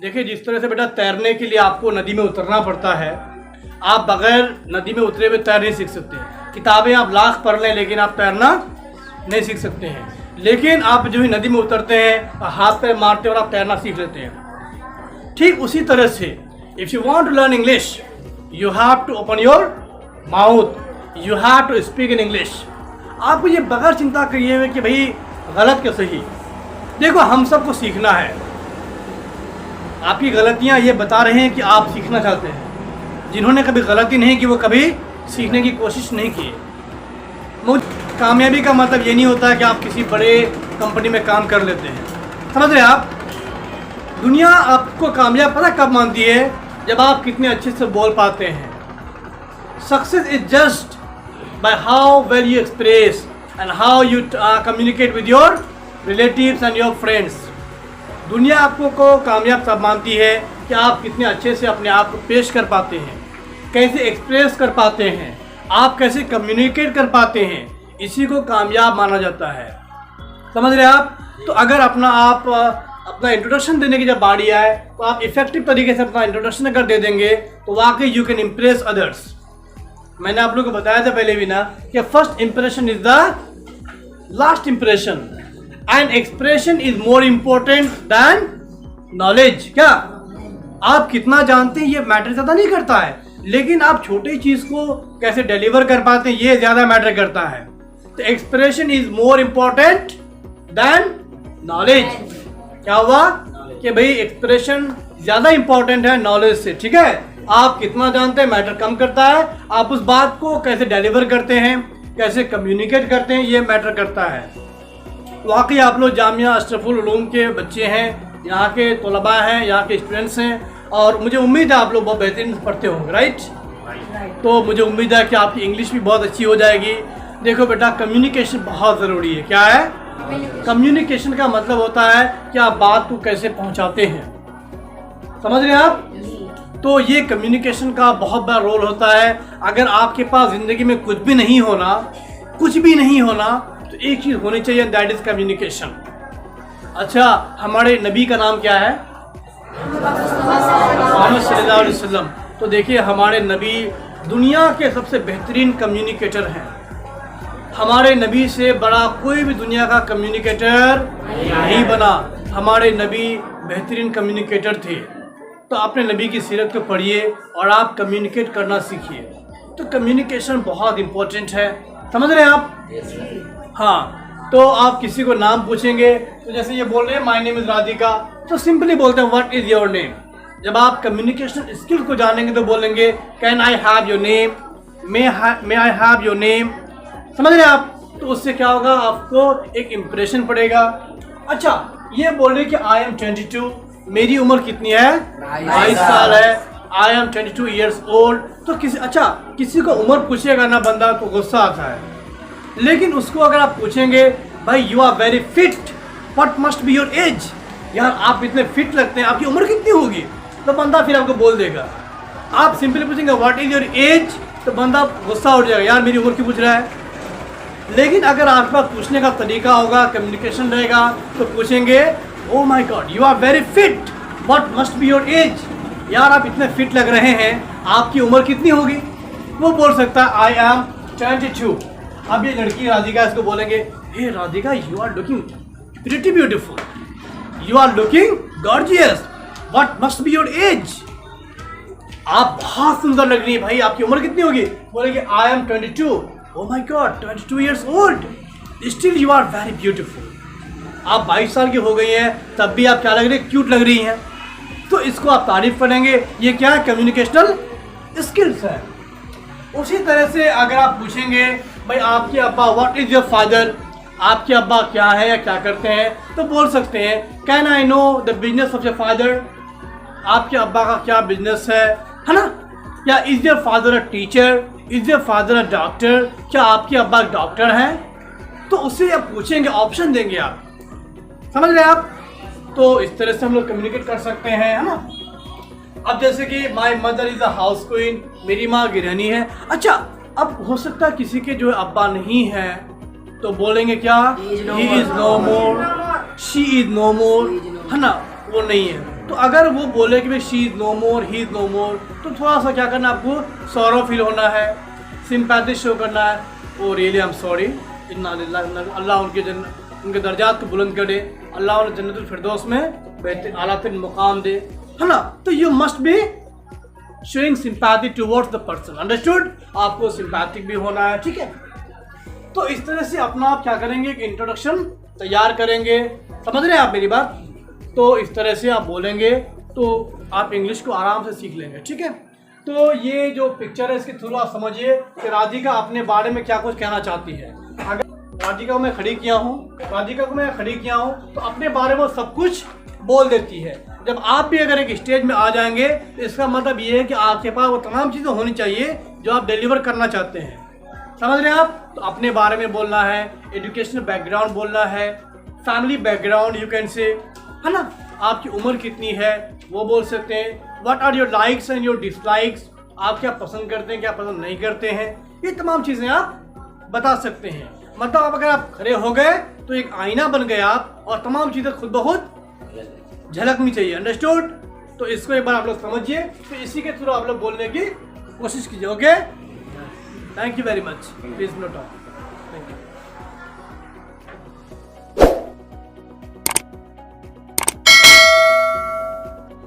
देखिए, जिस तरह से बेटा तैरने के लिए आपको नदी में उतरना पड़ता है, आप बगैर नदी में उतरे हुए तैर नहीं सीख सकते हैं। किताबें आप लाख पढ़ लें लेकिन आप तैरना नहीं सीख सकते हैं। लेकिन आप जो ही नदी में उतरते हैं, हाथ पैर मारते हैं और आप तैरना सीख लेते हैं। ठीक उसी तरह से if you want to learn English, you have to open your mouth, you have to speak in English. आपको ये बगैर चिंता करिए हुए कि भाई गलत क्या सही। देखो, हम सबको सीखना है। आपकी गलतियां ये बता रहे हैं कि आप सीखना चाहते हैं। जिन्होंने कभी गलती नहीं की वो कभी सीखने की कोशिश नहीं की। कामयाबी का मतलब ये नहीं होता कि आप किसी बड़े कंपनी में काम कर लेते हैं। समझ रहे हैं आप? दुनिया आपको कामयाब पता कब मानती है? जब आप कितने अच्छे से बोल पाते हैं। Success is just by how well you express and how you communicate with your relatives and your friends. दुनिया आपको को कामयाब तब मानती है कि आप कितने अच्छे से अपने आप को पेश कर पाते हैं, कैसे एक्सप्रेस कर पाते हैं, आप कैसे कम्युनिकेट कर पाते हैं। इसी को कामयाब माना जाता है। समझ रहे हैं आप? तो अगर अपना इंट्रोडक्शन देने की जब बारी आए तो आप इफेक्टिव तरीके से अपना इंट्रोडक्शन अगर दे देंगे तो वाकई यू कैन इम्प्रेस अदर्स। मैंने आप लोगों को बताया था पहले भी ना कि first impression is the last impression and expression is more important than knowledge. क्या आप कितना जानते हैं ये मैटर ज़्यादा नहीं करता है, लेकिन आप छोटी चीज़ को कैसे डिलीवर कर पाते हैं ये ज़्यादा मैटर करता है। तो expression is more important than knowledge. क्या हुआ कि भाई एक्सप्रेशन ज़्यादा इम्पोर्टेंट है नॉलेज से। ठीक है, आप कितना जानते हैं मैटर कम करता है, आप उस बात को कैसे डिलीवर करते हैं, कैसे कम्युनिकेट करते हैं ये मैटर करता है। वाकई आप लोग जामिया अशरफुल उलूम के बच्चे हैं, यहाँ के तलबा हैं, यहाँ के स्टूडेंट्स हैं और मुझे उम्मीद है आप लोग बहुत बेहतरीन पढ़ते होंगे। राइट? तो मुझे उम्मीद है कि आपकी इंग्लिश भी बहुत अच्छी हो जाएगी। देखो बेटा, कम्युनिकेशन बहुत ज़रूरी है। क्या है? कम्युनिकेशन का मतलब होता है कि आप बात को कैसे पहुँचाते हैं। समझ रहे हैं आप? तो ये कम्युनिकेशन का बहुत बड़ा रोल होता है। अगर आपके पास ज़िंदगी में कुछ भी नहीं होना तो एक चीज़ होनी चाहिए, दैट इज़ कम्युनिकेशन। अच्छा, हमारे नबी का नाम क्या है? मोहम्मद सल्लल्लाहु अलैहि वसल्लम। तो देखिए, हमारे नबी दुनिया के सबसे बेहतरीन कम्युनिकेटर हैं। हमारे नबी से बड़ा कोई भी दुनिया का कम्युनिकेटर नहीं बना। हमारे नबी बेहतरीन कम्युनिकेटर थे। तो अपने नबी की सीरत को पढ़िए और आप कम्युनिकेट करना सीखिए। तो कम्युनिकेशन बहुत इम्पोर्टेंट है। समझ रहे हैं आप? हाँ, तो आप किसी को नाम पूछेंगे तो जैसे ये बोल रहे हैं माय नेम इज़ राधिका, तो सिंपली बोलते हैं व्हाट इज़ योर नेम। जब आप कम्युनिकेशन स्किल को जानेंगे तो बोलेंगे can I have your name, may I have your name. समझ रहे हैं आप? तो उससे क्या होगा, आपको एक इम्प्रेशन पड़ेगा। अच्छा, ये बोल रहे कि आई एम 22, मेरी उम्र कितनी है? 22 साल है। आई एम 22 ईयर्स ओल्ड। तो किसी को उम्र पूछेगा ना बंदा तो गुस्सा आता है, लेकिन उसको अगर आप पूछेंगे भाई you are very fit, what must be your age, यार आप इतने फिट लगते हैं, आपकी उम्र कितनी होगी, तो बंदा फिर आपको बोल देगा। आप सिंपली पूछेंगे व्हाट इज योर एज, तो बंदा गुस्सा उठ जाएगा, यार मेरी उम्र क्यों पूछ रहा है। लेकिन अगर आपके पास पूछने का तरीका होगा, कम्युनिकेशन रहेगा, तो पूछेंगे oh my god you are very fit, what must be your age, यार आप इतने फिट लग रहे हैं, आपकी उम्र कितनी होगी। वो बोल सकता है आई एम 22। अब ये लड़की राधिका इसको बोलेंगे hey Radhika you are looking pretty beautiful, you are looking gorgeous, what must be your age, आप बहुत सुंदर लग रही है भाई, आपकी उम्र कितनी होगी। बोलेंगे I am 22। Oh my God 22 years old, still you are very beautiful. आप 22 साल की हो गई हैं तब भी आप क्या लग रही है, क्यूट लग रही हैं। तो इसको आप तारीफ करेंगे, ये क्या है, कम्युनिकेशनल स्किल्स है। उसी तरह से अगर आप पूछेंगे भाई आपके अब्बा व्हाट इज़ योर फादर, आपके अब्बा क्या है या क्या करते हैं, तो बोल सकते हैं can I know the business of your father, आपके अब्बा का क्या बिजनेस है ना। या is your father a teacher, is your father a doctor, क्या आपके अब्बा डॉक्टर हैं। तो उससे आप पूछेंगे, ऑप्शन देंगे आप। समझ रहे आप? तो इस तरह से हम लोग कम्युनिकेट कर सकते हैं, है ना। अब जैसे कि my mother is a house queen, मेरी माँ गृहिणी है। अच्छा, अब हो सकता है किसी के जो है अब्बा नहीं है, तो बोलेंगे क्या, he is no more, she is no more, है ना, वो नहीं है। तो अगर वो बोले कि भाई she is no more, he is no more, तो थोड़ा सा क्या करना, आपको सॉरो फील होना है, सिंपैथी शो करना है, oh really I am sorry, इन्ना लिल्लाहि, अल्लाह उनके दर्जात को बुलंद करे, अल्लाह उन्हें जन्नतुल फिरदौस में बेहतर आला तरीन मुकाम दे, है ना। तो you must be showing sympathy towards the person, understood. आपको सिंपैथिक भी होना है, ठीक है। तो इस तरह से अपना आप क्या करेंगे कि इंट्रोडक्शन तैयार करेंगे, समझ रहे हैं आप मेरी बात। तो इस तरह से आप बोलेंगे तो आप इंग्लिश को आराम से सीख लेंगे, ठीक है। तो ये जो पिक्चर है इसके थ्रू आप समझिए कि राधिका अपने बारे में क्या कुछ कहना चाहती है। अगर राधिका को मैं खड़ी किया हूँ तो अपने बारे में सब कुछ बोल देती है। जब आप भी अगर एक स्टेज में आ जाएंगे तो इसका मतलब ये है कि आपके पास वो तमाम चीज़ें होनी चाहिए जो आप डिलीवर करना चाहते हैं, समझ रहे हैं आप। तो अपने बारे में बोलना है, एजुकेशनल बैकग्राउंड बोलना है, family background you can say, है ना। आपकी उम्र कितनी है वो बोल सकते हैं। What are your likes and your dislikes, आप क्या पसंद करते हैं, क्या पसंद नहीं करते हैं, ये तमाम चीज़ें आप बता सकते हैं। मतलब अब अगर आप खड़े हो गए तो एक आईना बन गए आप, और तमाम चीज़ें खुद ब खुद झलकनी चाहिए, अंडरस्टूड। तो इसको एक बार आप लोग समझिए, तो इसी के थ्रू आप लोग बोलने की कोशिश कीजिए, okay. Thank you very much, please no talk, thank you.